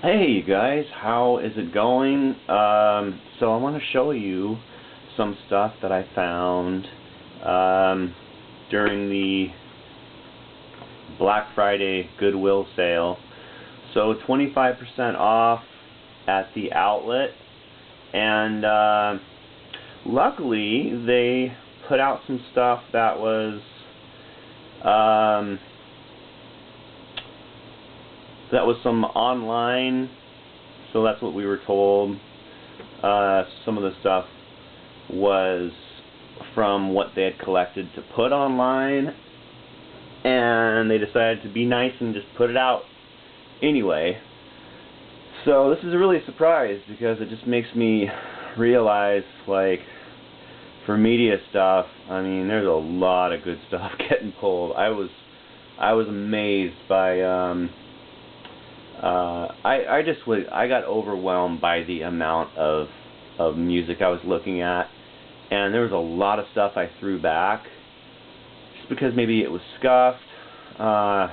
Hey you guys, how is it going? So I want to show you some stuff that I found during the Black Friday Goodwill sale. So 25% off at the outlet, and luckily they put out some stuff that was some online, so that's what we were told. Some of the stuff was from what they had collected to put online, and they decided to be nice and just put it out anyway. So this is really a surprise because it just makes me realize, like, for media stuff, I mean, there's a lot of good stuff getting pulled. I was amazed by I got overwhelmed by the amount of music I was looking at, and there was a lot of stuff I threw back just because maybe it was scuffed. I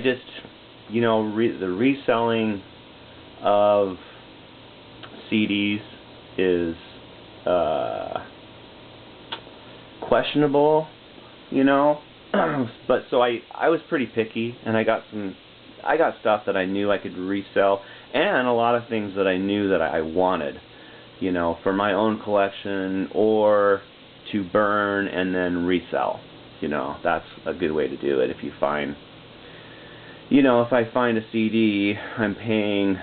just, you know, the reselling of CDs is questionable, you know. But so I was pretty picky, and I got stuff that I knew I could resell, and a lot of things that I knew that I wanted, you know, for my own collection or to burn and then resell. You know, that's a good way to do it. If you find, you know, if I find a CD, I'm paying,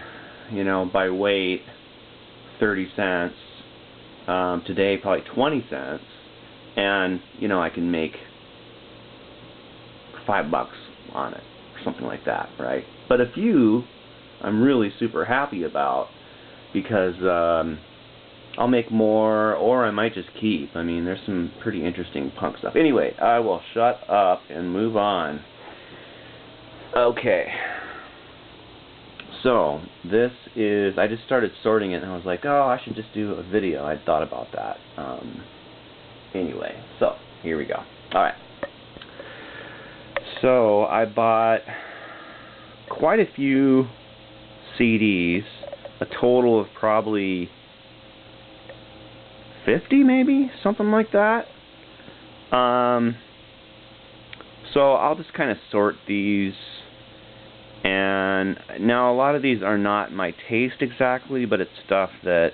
you know, by weight 30 cents, today probably 20 cents, and, you know, I can make $5 on it, something like that, right? But a few I'm really super happy about because I'll make more, or I might just keep. I mean, there's some pretty interesting punk stuff. Anyway, I will shut up and move on. Okay. So, this is, I just started sorting it and I was like, oh, I should just do a video. I'd thought about that. Anyway, so, here we go. Alright. So, I bought quite a few CDs, a total of probably 50 maybe, something like that. So I'll just kind of sort these, and now a lot of these are not my taste exactly, but it's stuff that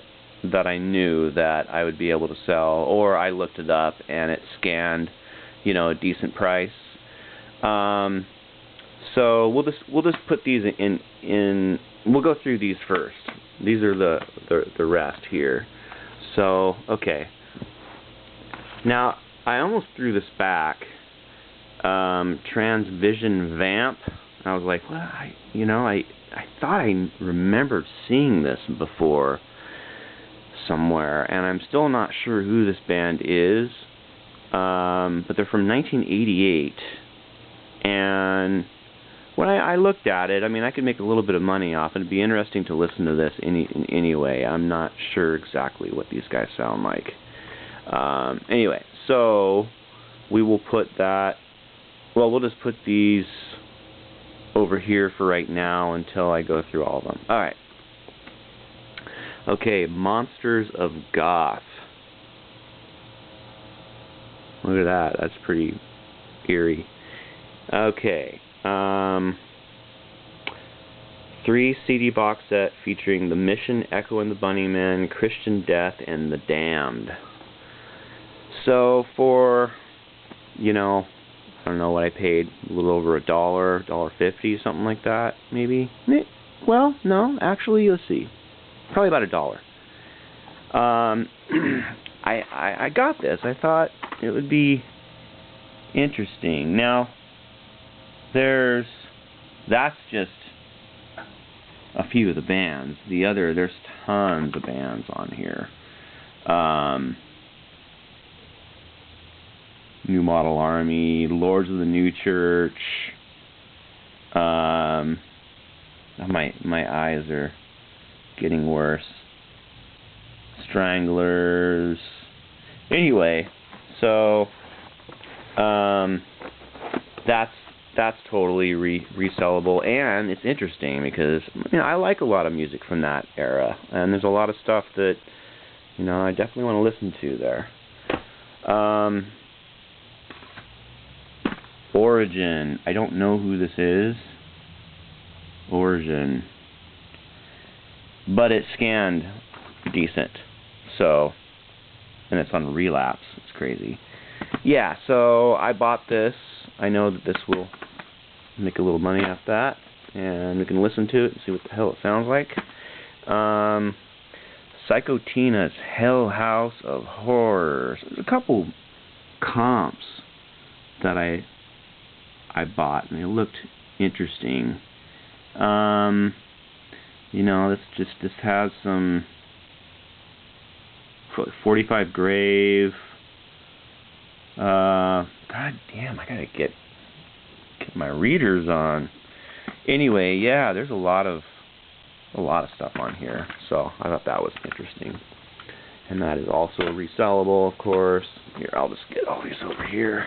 I knew that I would be able to sell, or I looked it up and it scanned, you know, a decent price. So we'll just put these in. We'll go through these first. These are the rest here. So okay. Now I almost threw this back. Transvision Vamp. I was like, well, I thought I remembered seeing this before somewhere, and I'm still not sure who this band is. But they're from 1988, and when I looked at it, I mean, I could make a little bit of money off it. It'd be interesting to listen to this anyway. I'm not sure exactly what these guys sound like. Anyway, so we will put that. Well, we'll just put these over here for right now until I go through all of them. All right. Okay, Monsters of Goth. Look at that. That's pretty eerie. Okay. 3 CD box set featuring The Mission, Echo and the Bunnymen, Christian Death, and The Damned. So for, you know, I don't know what I paid, a little over $1, $1.50, something like that, maybe. Well, no, actually, let's see, probably about $1. I got this. I thought it would be interesting. Now, that's just a few of the bands. There's tons of bands on here. New Model Army, Lords of the New Church. My eyes are getting worse. Stranglers. Anyway, so that's that's totally resellable, and it's interesting because I like a lot of music from that era, and there's a lot of stuff that I definitely want to listen to there. Origin. I don't know who this is. Origin. But it scanned decent. So, and it's on relapse. It's crazy. Yeah, so I bought this. I know that this will make a little money off that. And we can listen to it and see what the hell it sounds like. Psycho Tina's Hell House of Horrors. There's a couple comps that I bought, and they looked interesting. This has some 45 Grave. God damn, I gotta get my readers on. Anyway, yeah, there's a lot of stuff on here, so I thought that was interesting. And that is also resellable, of course. Here, I'll just get all these over here.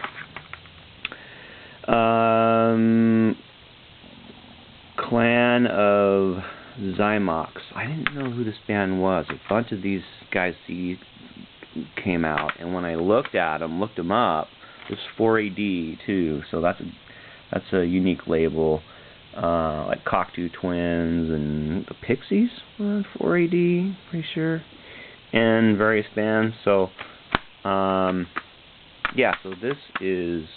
Clan of Zymox. I didn't know who this band was. A bunch of these guys' CDs came out, and when I looked them up, there's 4AD too, so that's a unique label. Like Cocteau Twins and the Pixies on 4AD, pretty sure, and various bands. So, yeah. So this is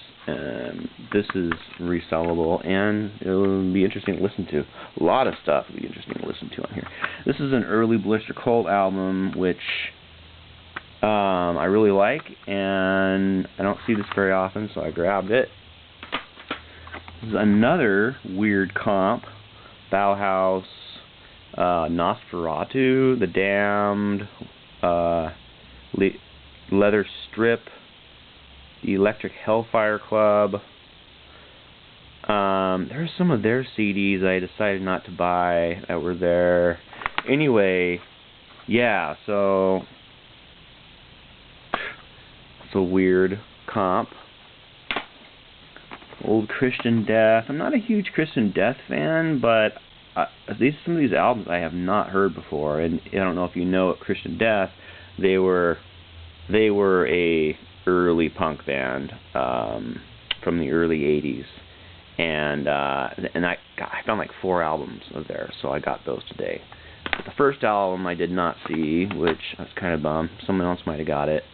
resellable, and it'll be interesting to listen to. A lot of stuff will be interesting to listen to on here. This is an early Blister Cult album, which I really like, and I don't see this very often, so I grabbed it. This is another weird comp. Bauhaus, Nosferatu, The Damned, Leather Strip, the Electric Hellfire Club. There's some of their CDs I decided not to buy that were there. Anyway, yeah, so it's a weird comp. Old Christian Death. I'm not a huge Christian Death fan, but some of these albums I have not heard before, and I don't know if you know it. Christian Death, they were a early punk band from the early '80s, and I found like 4 albums of theirs, so I got those today. But the first album I did not see, which I was kind of bummed. Someone else might have got it.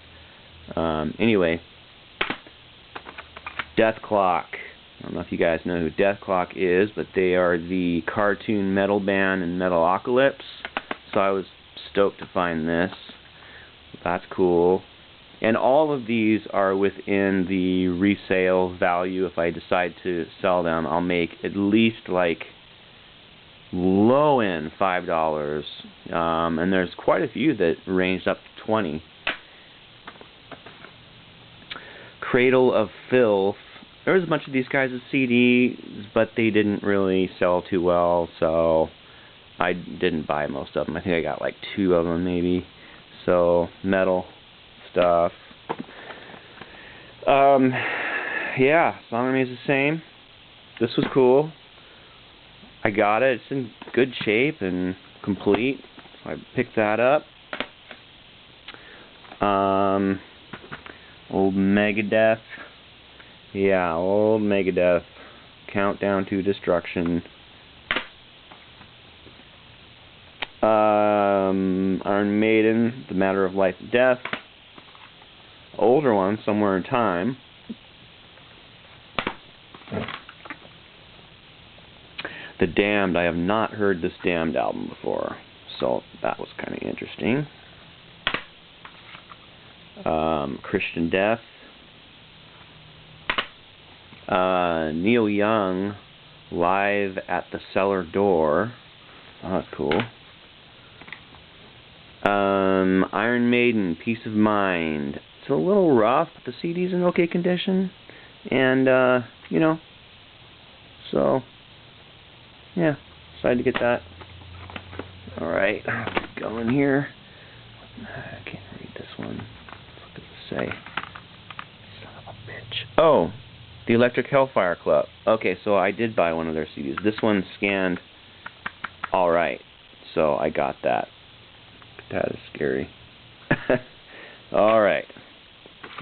Anyway. Death Clock. I don't know if you guys know who Death Clock is, but they are the cartoon metal band in Metalocalypse. So I was stoked to find this. That's cool. And all of these are within the resale value. If I decide to sell them, I'll make at least like low end $5. And there's quite a few that ranged up to $20. Cradle of Filth. There was a bunch of these guys' CDs, but they didn't really sell too well, so I didn't buy most of them. I think I got like 2 of them maybe. So, metal stuff. Yeah, Song remains the same. This was cool. I got it. It's in good shape and complete. So I picked that up. Old Megadeth. Yeah, old Megadeth. Countdown to Destruction. Iron Maiden, The Matter of Life and Death. Older one, Somewhere in Time. The Damned. I have not heard this Damned album before, so that was kind of interesting. Christian Death. Neil Young, Live at the Cellar Door. Oh, that's cool. Iron Maiden, Peace of Mind. It's a little rough, but the CD's in okay condition. And, so, yeah, decided to get that. Alright, go in here. I can't read this one. What does it say? Son of a bitch. Oh, The Electric Hellfire Club. Okay, so I did buy one of their CDs. This one scanned alright, so I got that. That is scary. Alright.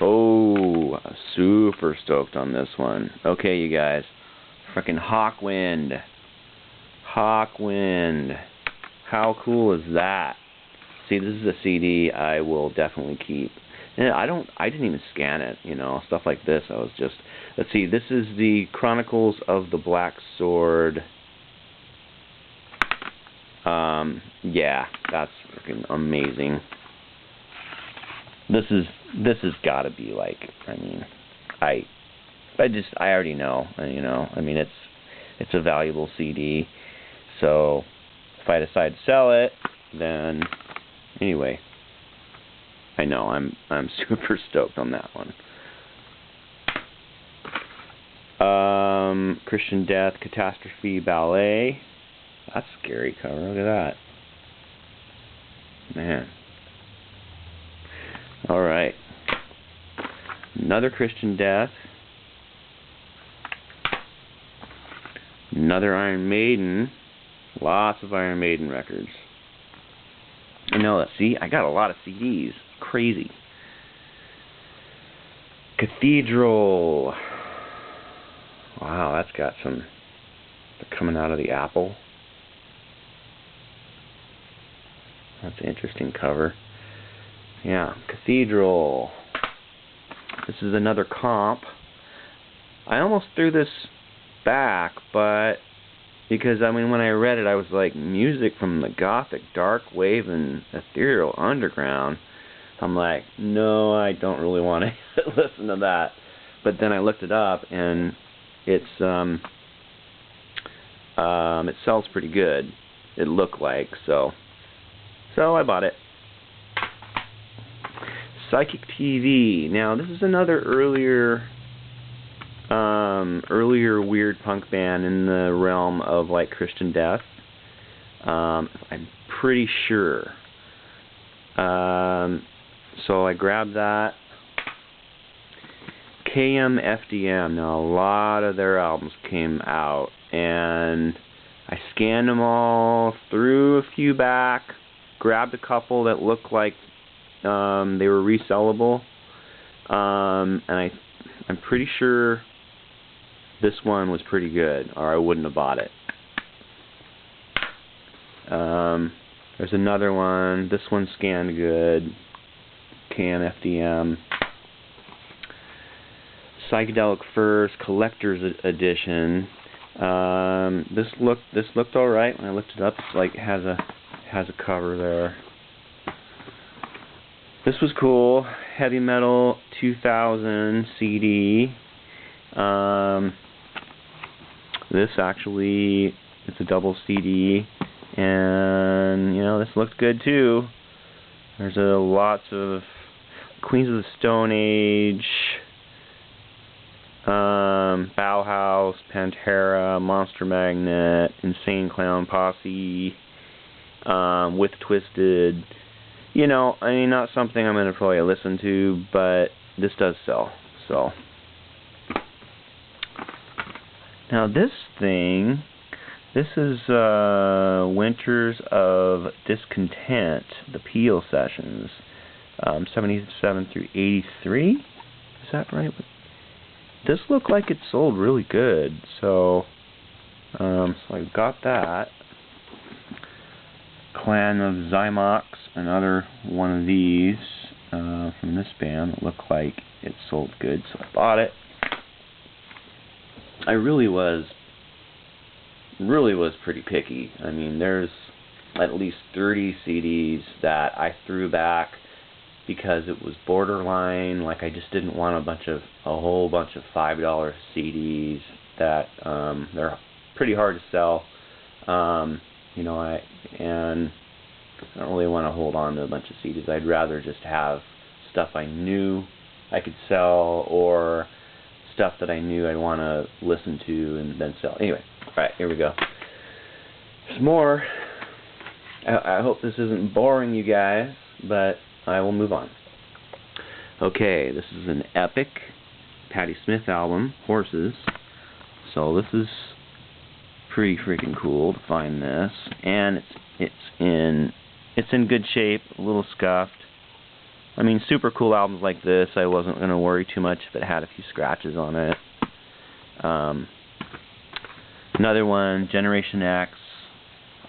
Oh, super stoked on this one. Okay, you guys. Frickin' Hawkwind. Hawkwind. How cool is that? See, this is a CD I will definitely keep. And I didn't even scan it, you know, stuff like this. I was just, let's see, this is the Chronicles of the Black Sword. Yeah, that's freaking amazing. This has got to be like, I mean, I already know, you know. I mean, it's a valuable CD. So if I decide to sell it, then anyway, I know I'm super stoked on that one. Christian Death, Catastrophe Ballet. That's a scary cover. Look at that. Man. Alright. Another Christian Death. Another Iron Maiden. Lots of Iron Maiden records. I know that. See, I got a lot of CDs. Crazy. Cathedral. Wow, that's got some. They're coming out of the apple. That's an interesting cover. Yeah, Cathedral. This is another comp. I almost threw this back, but because, I mean, when I read it, I was like, music from the Gothic, Dark Wave, and Ethereal Underground. I'm like, no, I don't really want to listen to that. But then I looked it up, and it sells pretty good. It looked like, so I bought it. Psychic TV. Now, this is another earlier weird punk band in the realm of like Christian Death. I'm pretty sure. So I grabbed that. KMFDM. Now, a lot of their albums came out, and I scanned them all, threw a few back, grabbed a couple that looked like they were resellable, and I'm pretty sure this one was pretty good, or I wouldn't have bought it. There's another one. This one scanned good. KMFDM. Psychedelic Furs Collector's Edition. This looked all right when I looked it up. It's like has a cover there. This was cool. Heavy Metal 2000 CD. This actually, it's a double CD, and you know, this looked good too. There's lots of Queens of the Stone Age, Bauhaus, Pantera, Monster Magnet, Insane Clown Posse, With Twisted. You know, I mean, not something I'm going to probably listen to, but this does sell, so. Now this thing, this is Winters of Discontent, the Peel Sessions, 77 through 83, is that right? This looked like it sold really good, so I got that. Clan of Zymox, another one of these from this band that looked like it sold good, so I bought it. I really was pretty picky. I mean, there's at least 30 CDs that I threw back because it was borderline. Like, I just didn't want a whole bunch of $5 CDs that they're pretty hard to sell. You know, I don't really want to hold on to a bunch of CDs. I'd rather just have stuff I knew I could sell, or stuff that I knew I'd want to listen to and then sell. Anyway, alright, here we go. There's more. I hope this isn't boring, you guys, but I will move on. Okay, this is an epic Patti Smith album, Horses. So this is pretty freaking cool to find this, and it's in good shape, a little scuffed. I mean, super cool albums like this, I wasn't going to worry too much if it had a few scratches on it. Another one, Generation X,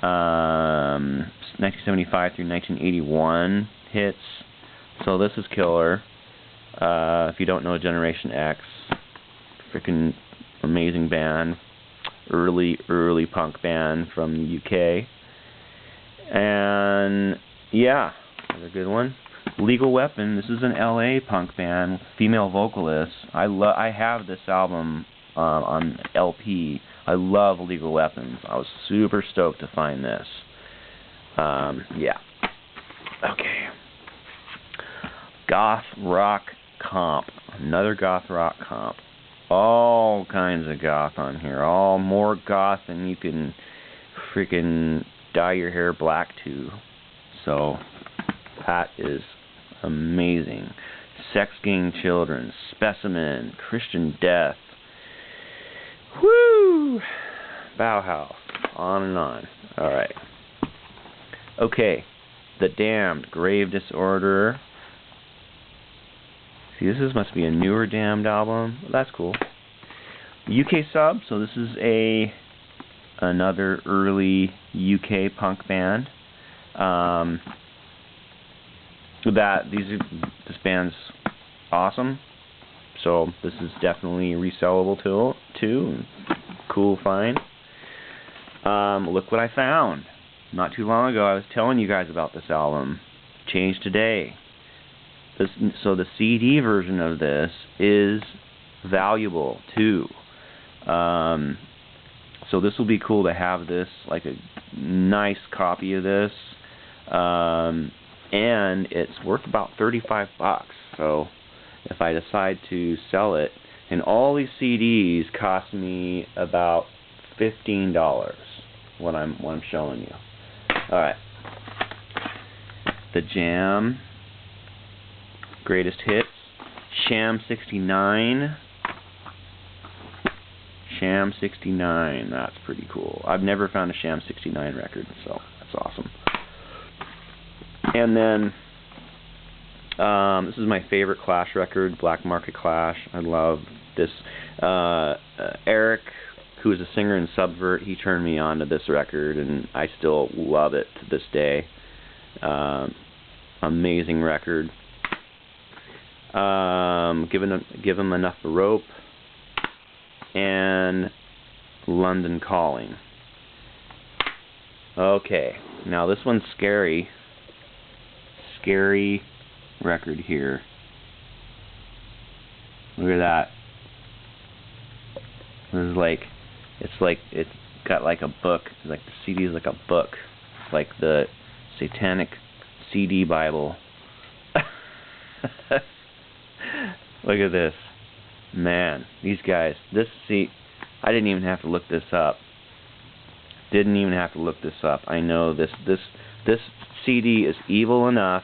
1975 through 1981 hits. So this is killer. If you don't know Generation X, freaking amazing band, early punk band from the UK. And yeah, another good one. Legal Weapon. This is an LA punk band with female vocalists. I have this album on LP. I love Legal Weapons. I was super stoked to find this. Yeah. Okay. Goth Rock Comp. Another Goth Rock Comp. All kinds of goth on here. All more goth than you can freaking dye your hair black to. So that is amazing. Sex Gang Children, Specimen, Christian Death. Woo! Bauhaus. On and on. Alright. Okay. The Damned, Grave Disorder. See, this must be a newer Damned album. That's cool. UK sub, so this is another early UK punk band. This band's awesome. So this is definitely resellable too. Cool find. Look what I found. Not too long ago, I was telling you guys about this album. Change Today. So the CD version of this is valuable too. So this will be cool to have this, like a nice copy of this. And it's worth about $35. So if I decide to sell it, and all these CDs cost me about $15. What I'm showing you. All right. The Jam. Greatest Hits, Sham 69. Sham 69, that's pretty cool. I've never found a Sham 69 record, so that's awesome. And then, this is my favorite Clash record, Black Market Clash. I love this. Eric, who is a singer in Subvert, he turned me on to this record, and I still love it to this day. Amazing record. Give 'em Enough of Rope, and London Calling. Okay, now this one's scary. Scary record here. Look at that. This is it's got like a book. Like the CD is like a book. It's like the Satanic CD Bible. Look at this. Man, these guys. I didn't even have to look this up. I know this CD is evil enough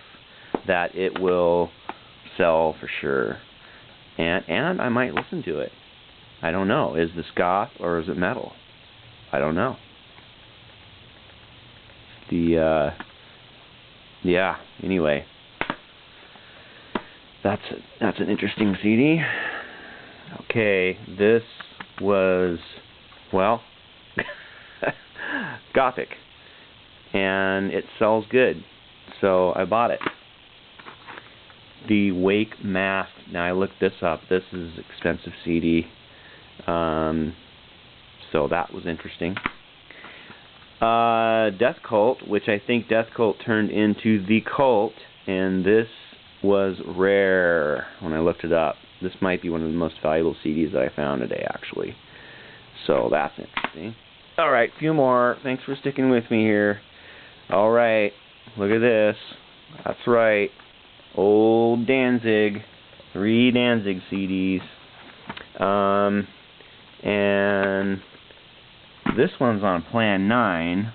that it will sell for sure. And I might listen to it. I don't know. Is this goth or is it metal? I don't know. Yeah, anyway. That's an interesting CD. Okay, this was, well, gothic, and it sells good, so I bought it. The Wake Mask. Now I looked this up. This is an expensive CD, so that was interesting. Death Cult, which I think Death Cult turned into The Cult, and this was rare when I looked it up. This might be one of the most valuable CDs that I found today, actually. So that's interesting. Alright, few more. Thanks for sticking with me here. Alright, look at this. That's right. Old Danzig. 3 Danzig CDs. And this one's on Plan 9.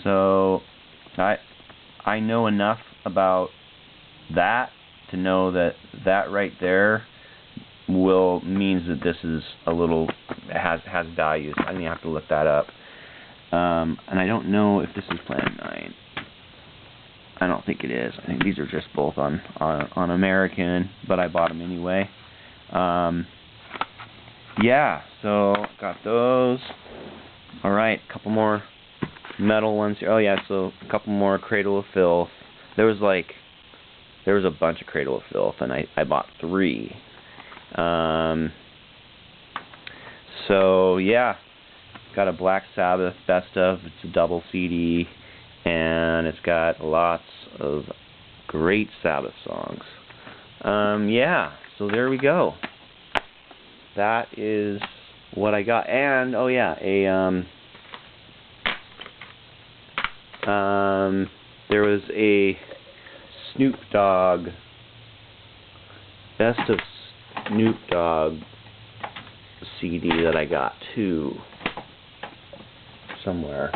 So I know enough about that to know that right there means that this is a little has value. So I'm gonna have to look that up. And I don't know if this is Plan 9. I don't think it is. I think these are just both on American, but I bought them anyway. Yeah, so got those. All right, a couple more metal ones here. Oh yeah, so a couple more Cradle of Filth. There was a bunch of Cradle of Filth, and I bought 3. So yeah, got a Black Sabbath best of. It's a double CD, and it's got lots of great Sabbath songs. Yeah, so there we go. That is what I got. And oh yeah, there was a Snoop Dogg best of Snoop Dogg CD that I got too somewhere.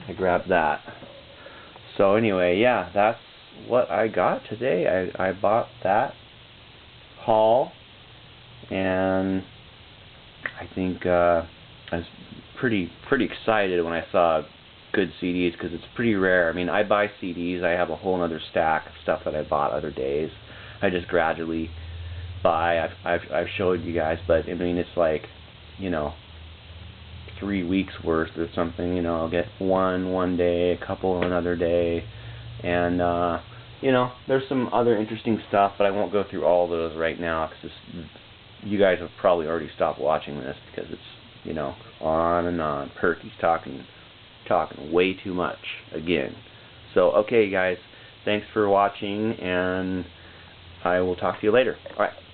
I grabbed that. So anyway, yeah, that's what I got today. I bought that haul, and I think I was pretty excited when I saw good CDs, because it's pretty rare. I mean, I buy CDs. I have a whole other stack of stuff that I bought other days. I just gradually buy. I've showed you guys, but I mean, it's like, 3 weeks worth or something. I'll get one day, a couple another day, and there's some other interesting stuff, but I won't go through all those right now, because you guys have probably already stopped watching this, because it's on and on. Purkey's talking way too much again. So okay, guys, thanks for watching, and I will talk to you later. All right, bye.